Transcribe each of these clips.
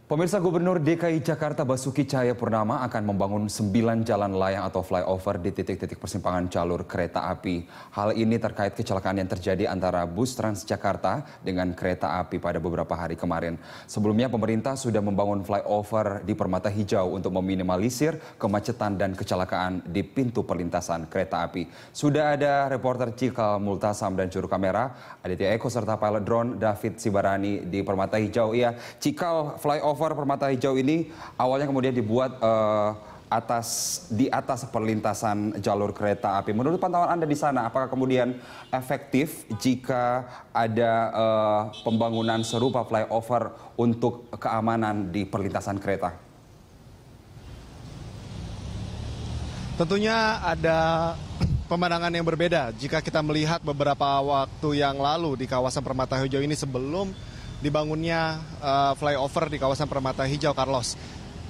Pemirsa Gubernur DKI Jakarta Basuki Cahayapurnama akan membangun 9 jalan layang atau flyover di titik-titik persimpangan jalur kereta api. Hal ini terkait kecelakaan yang terjadi antara bus Transjakarta dengan kereta api pada beberapa hari kemarin. Sebelumnya pemerintah sudah membangun flyover di Permata Hijau untuk meminimalisir kemacetan dan kecelakaan di pintu perlintasan kereta api. Sudah ada reporter Cikal Multasam dan juru kamera Aditya Eko serta pilot drone David Sibarani di Permata Hijau. Ya, Cikal, flyover Permata Hijau ini awalnya kemudian dibuat di atas perlintasan jalur kereta api. Menurut pantauan Anda di sana, apakah kemudian efektif jika ada pembangunan serupa flyover untuk keamanan di perlintasan kereta? Tentunya ada pemandangan yang berbeda jika kita melihat beberapa waktu yang lalu di kawasan Permata Hijau ini sebelum dibangunnya flyover di kawasan Permata Hijau, Carlos.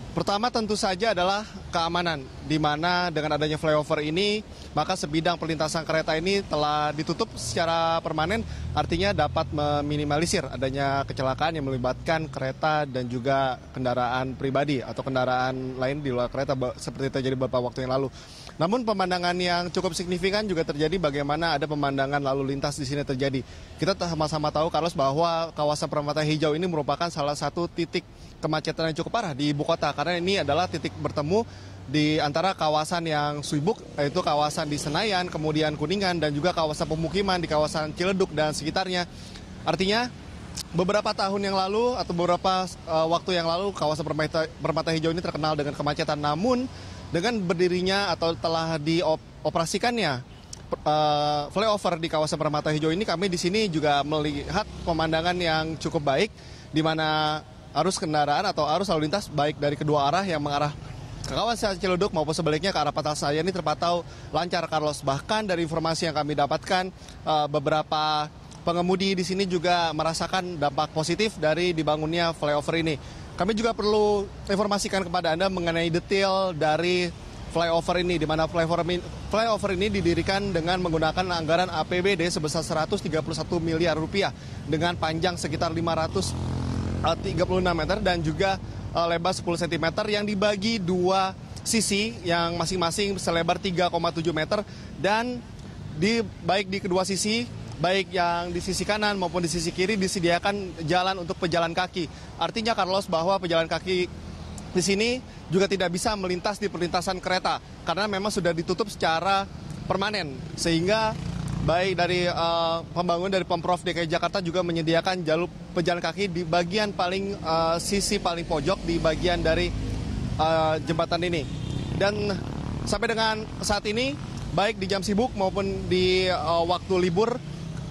Pertama tentu saja adalah keamanan, di mana dengan adanya flyover ini, maka sebidang perlintasan kereta ini telah ditutup secara permanen, artinya dapat meminimalisir adanya kecelakaan yang melibatkan kereta dan juga kendaraan pribadi atau kendaraan lain di luar kereta seperti terjadi beberapa waktu yang lalu. Namun pemandangan yang cukup signifikan juga terjadi bagaimana ada pemandangan lalu lintas di sini terjadi. Kita sama-sama tahu, Carlos, bahwa kawasan Permata Hijau ini merupakan salah satu titik kemacetan yang cukup parah di ibu kota, karena ini adalah titik bertemu di antara kawasan yang sibuk, yaitu kawasan di Senayan, kemudian Kuningan, dan juga kawasan pemukiman di kawasan Ciledug dan sekitarnya. Artinya beberapa tahun yang lalu atau beberapa waktu yang lalu kawasan Permata Hijau ini terkenal dengan kemacetan. Namun dengan berdirinya atau telah dioperasikannya flyover di kawasan Permata Hijau ini, kami di sini juga melihat pemandangan yang cukup baik, di mana arus kendaraan atau arus lalu lintas baik dari kedua arah yang mengarah ke kawasan Ciledug maupun sebaliknya ke arah Pasar ini terpantau lancar, Carlos. Bahkan dari informasi yang kami dapatkan, beberapa pengemudi di sini juga merasakan dampak positif dari dibangunnya flyover ini. Kami juga perlu informasikan kepada Anda mengenai detail dari flyover ini, di mana flyover ini didirikan dengan menggunakan anggaran APBD sebesar 131 miliar rupiah dengan panjang sekitar 536 meter dan juga lebar 10 cm yang dibagi dua sisi yang masing-masing selebar 3,7 meter, dan baik di kedua sisi, baik yang di sisi kanan maupun di sisi kiri disediakan jalan untuk pejalan kaki. Artinya, Carlos, bahwa pejalan kaki di sini juga tidak bisa melintas di perlintasan kereta karena memang sudah ditutup secara permanen, sehingga baik dari pembangunan dari Pemprov DKI Jakarta juga menyediakan jalur pejalan kaki di bagian paling sisi paling pojok di bagian dari jembatan ini. Dan sampai dengan saat ini, baik di jam sibuk maupun di waktu libur,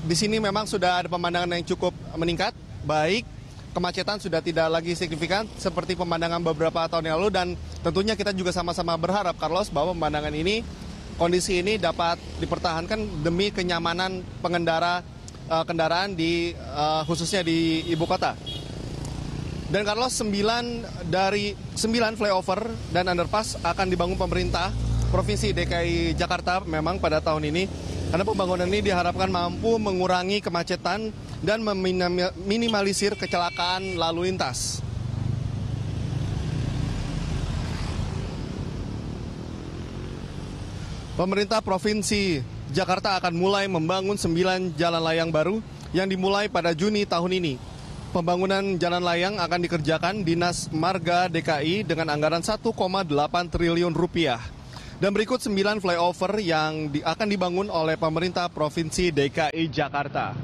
di sini memang sudah ada pemandangan yang cukup meningkat, baik kemacetan sudah tidak lagi signifikan seperti pemandangan beberapa tahun yang lalu, dan tentunya kita juga sama-sama berharap, Carlos, bahwa pemandangan ini, kondisi ini dapat dipertahankan demi kenyamanan pengendara kendaraan khususnya di ibu kota. Dan Carlos, 9 flyover dan underpass akan dibangun pemerintah Provinsi DKI Jakarta memang pada tahun ini, karena pembangunan ini diharapkan mampu mengurangi kemacetan dan meminimalisir kecelakaan lalu lintas. Pemerintah Provinsi Jakarta akan mulai membangun 9 jalan layang baru yang dimulai pada Juni tahun ini. Pembangunan jalan layang akan dikerjakan Dinas Marga DKI dengan anggaran 1,8 triliun rupiah. Dan berikut 9 flyover yang akan dibangun oleh pemerintah Provinsi DKI Jakarta.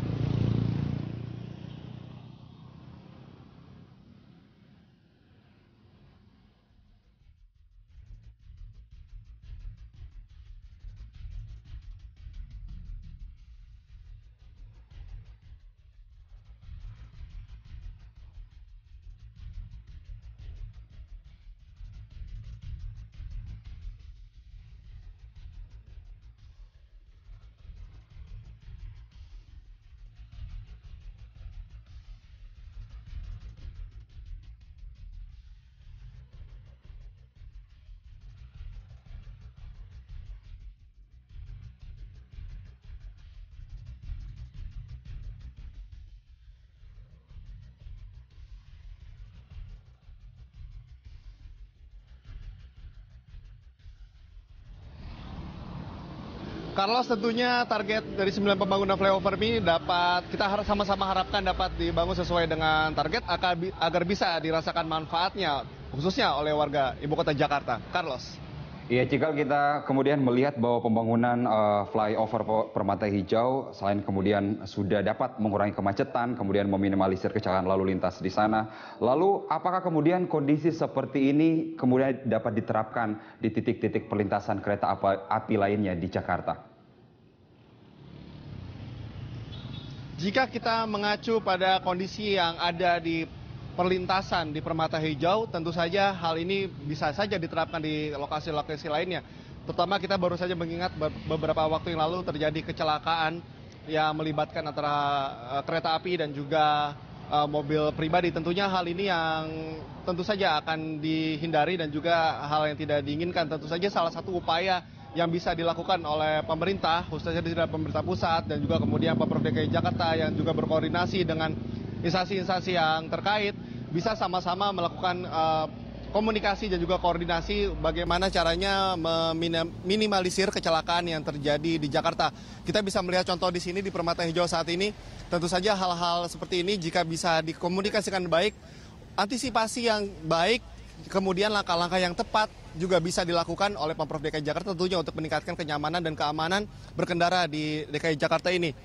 Carlos, tentunya target dari 9 pembangunan flyover ini dapat kita sama-sama harapkan dapat dibangun sesuai dengan target agar bisa dirasakan manfaatnya khususnya oleh warga ibu kota Jakarta. Carlos. Iya, Cikal, kita kemudian melihat bahwa pembangunan flyover Permata Hijau selain kemudian sudah dapat mengurangi kemacetan, kemudian meminimalisir kecelakaan lalu lintas di sana. Lalu apakah kemudian kondisi seperti ini kemudian dapat diterapkan di titik-titik perlintasan kereta api lainnya di Jakarta? Jika kita mengacu pada kondisi yang ada di perlintasan di Permata Hijau, tentu saja hal ini bisa saja diterapkan di lokasi-lokasi lainnya. Terutama kita baru saja mengingat beberapa waktu yang lalu terjadi kecelakaan yang melibatkan antara kereta api dan juga mobil pribadi. Tentunya hal ini yang tentu saja akan dihindari dan juga hal yang tidak diinginkan. Tentu saja salah satu upaya yang bisa dilakukan oleh pemerintah, khususnya di pemerintah pusat dan juga kemudian Pemprov DKI Jakarta yang juga berkoordinasi dengan instansi-instansi yang terkait, bisa sama-sama melakukan komunikasi dan juga koordinasi bagaimana caranya meminimalisir kecelakaan yang terjadi di Jakarta. Kita bisa melihat contoh di sini di Permata Hijau saat ini, tentu saja hal-hal seperti ini jika bisa dikomunikasikan baik, antisipasi yang baik, kemudian langkah-langkah yang tepat juga bisa dilakukan oleh Pemprov DKI Jakarta tentunya untuk meningkatkan kenyamanan dan keamanan berkendara di DKI Jakarta ini.